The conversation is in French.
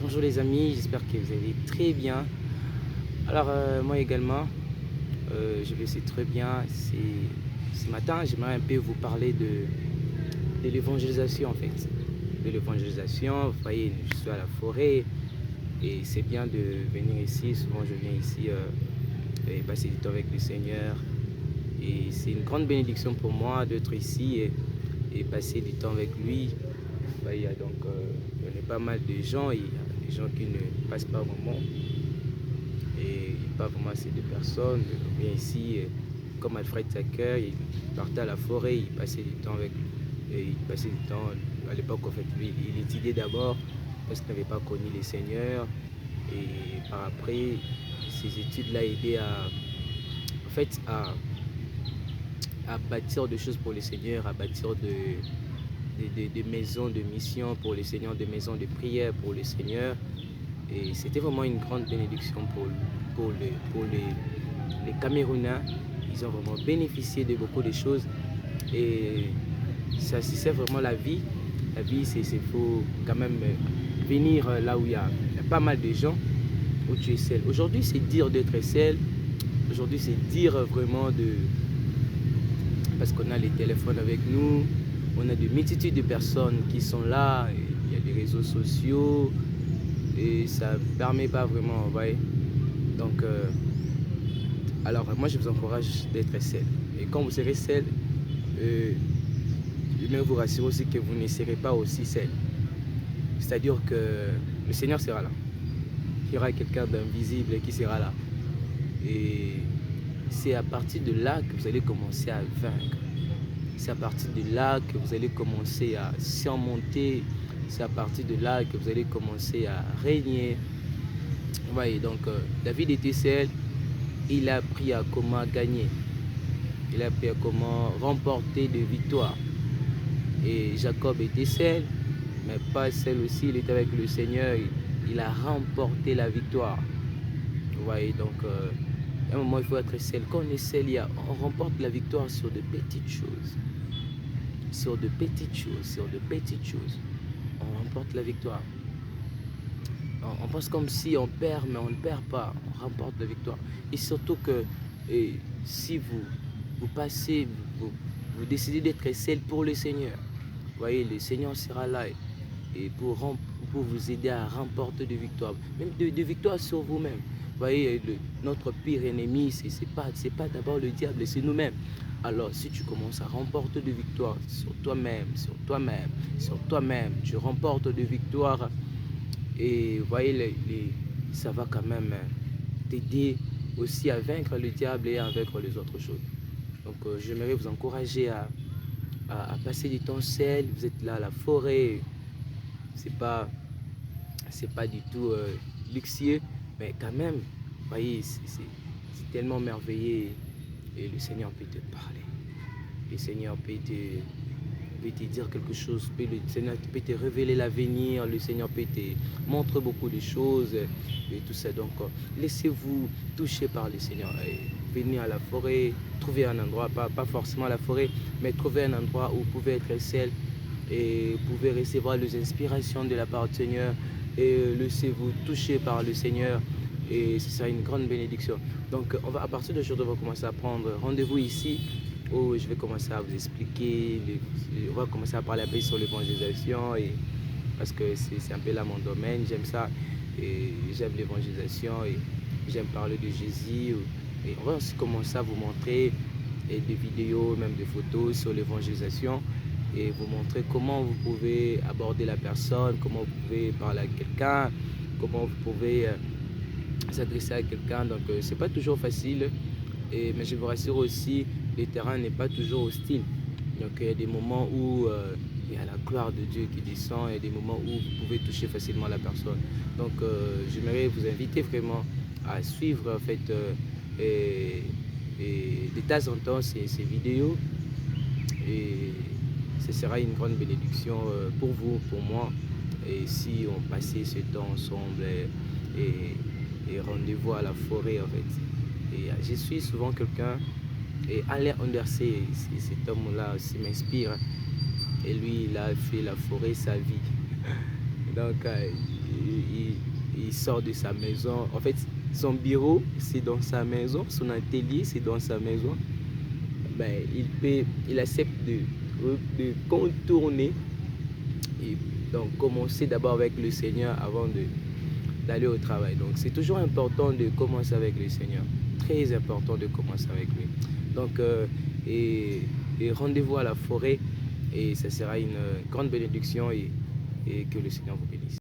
Bonjour les amis, j'espère que vous allez très bien. Alors moi également, je vais très bien. Ce matin, j'aimerais un peu vous parler de l'évangélisation en fait. De l'évangélisation, vous voyez, je suis à la forêt et c'est bien de venir ici. Souvent je viens ici et passer du temps avec le Seigneur. Et c'est une grande bénédiction pour moi d'être ici et passer du temps avec lui. Il y a donc il y a pas mal de gens, il y a des gens qui ne passent pas vraiment et pas vraiment assez de personnes. On vient ici, comme Alfred Sacker, il partait à la forêt, il passait du temps avec et il passait du temps à l'époque en fait. Lui, il étudiait d'abord parce qu'il n'avait pas connu les seigneurs et par après ces études l'ont aidé en fait, à bâtir des choses pour les seigneurs, à bâtir des maisons de mission pour les seigneurs, des maisons de prière pour les seigneurs. Et c'était vraiment une grande bénédiction pour les Camerounais. Ils ont vraiment bénéficié de beaucoup de choses. Et ça, c'est vraiment la vie. La vie, c'est faut quand même venir là où il y a pas mal de gens, où tu es seul. Aujourd'hui, c'est dire d'être seul. Aujourd'hui, c'est dire vraiment de... Parce qu'on a les téléphones avec nous, on a de multitudes de personnes qui sont là, il y a des réseaux sociaux, et ça ne permet pas vraiment, vous voyez. Donc, alors moi je vous encourage d'être seul. Et quand vous serez seul, je vais vous rassurer aussi que vous ne serez pas aussi seul. C'est-à-dire que le Seigneur sera là. Il y aura quelqu'un d'invisible qui sera là. Et c'est à partir de là que vous allez commencer à vaincre. C'est à partir de là que vous allez commencer à surmonter. C'est à partir de là que vous allez commencer à régner. Vous voyez, donc David était seul. Il a appris à comment gagner. Il a appris à comment remporter des victoires. Et Jacob était seul, mais pas seul aussi. Il était avec le Seigneur. Il a remporté la victoire. Vous voyez, donc à un moment, il faut être seul. Quand on est seul, on remporte la victoire sur de petites choses. Sur de petites choses, sur de petites choses. On remporte la victoire. On pense comme si on perd, mais on ne perd pas. On remporte la victoire. Et surtout que si vous passez, vous décidez d'être seul pour le Seigneur, vous voyez, le Seigneur sera là et pour vous aider à remporter des victoires, même des victoires sur vous-même. Vous voyez, notre pire ennemi, c'est pas d'abord le diable, c'est nous-mêmes. Alors, si tu commences à remporter des victoires sur toi-même, sur toi-même, sur toi-même, tu remportes des victoires et vous voyez, ça va quand même t'aider aussi à vaincre le diable et à vaincre les autres choses. Donc, j'aimerais vous encourager à passer du temps seul. Vous êtes là à la forêt, c'est pas du tout luxueux, mais quand même, vous voyez, c'est tellement merveilleux et le Seigneur peut te parler. Le Seigneur peut te dire quelque chose, le Seigneur peut te révéler l'avenir, le Seigneur peut te montrer beaucoup de choses et tout ça. Donc, laissez-vous toucher par le Seigneur. Et venez à la forêt, trouvez un endroit, pas forcément la forêt, mais trouvez un endroit où vous pouvez être seul et vous pouvez recevoir les inspirations de la part du Seigneur et laissez-vous toucher par le Seigneur et ce sera une grande bénédiction. Donc à partir d'aujourd'hui, on va commencer à prendre rendez-vous ici où je vais commencer à vous expliquer, on va commencer à parler un peu sur l'évangélisation et parce que c'est un peu là mon domaine, j'aime ça et j'aime l'évangélisation et j'aime parler de Jésus et on va aussi commencer à vous montrer des vidéos, même des photos sur l'évangélisation et vous montrer comment vous pouvez aborder la personne, comment vous pouvez parler à quelqu'un, comment vous pouvez s'adresser à quelqu'un. Donc c'est pas toujours facile, mais je vous rassure aussi, le terrain n'est pas toujours hostile. Donc il y a des moments où il y a la gloire de Dieu qui descend, il y a des moments où vous pouvez toucher facilement la personne. Donc j'aimerais vous inviter vraiment à suivre en fait et de temps en temps ces vidéos et ce sera une grande bénédiction pour vous, pour moi et si on passait ce temps ensemble et rendez-vous à la forêt en fait. Et je suis souvent quelqu'un et Alain Andersé, cet homme-là aussi m'inspire et lui il a fait la forêt sa vie. Donc il sort de sa maison. En fait, son bureau, c'est dans sa maison. Son atelier, c'est dans sa maison. Ben, il accepte de contourner et donc commencer d'abord avec le Seigneur avant d'aller au travail. Donc c'est toujours important de commencer avec le Seigneur. Très important de commencer avec lui. Donc et rendez-vous à la forêt et ça sera une grande bénédiction et que le Seigneur vous bénisse.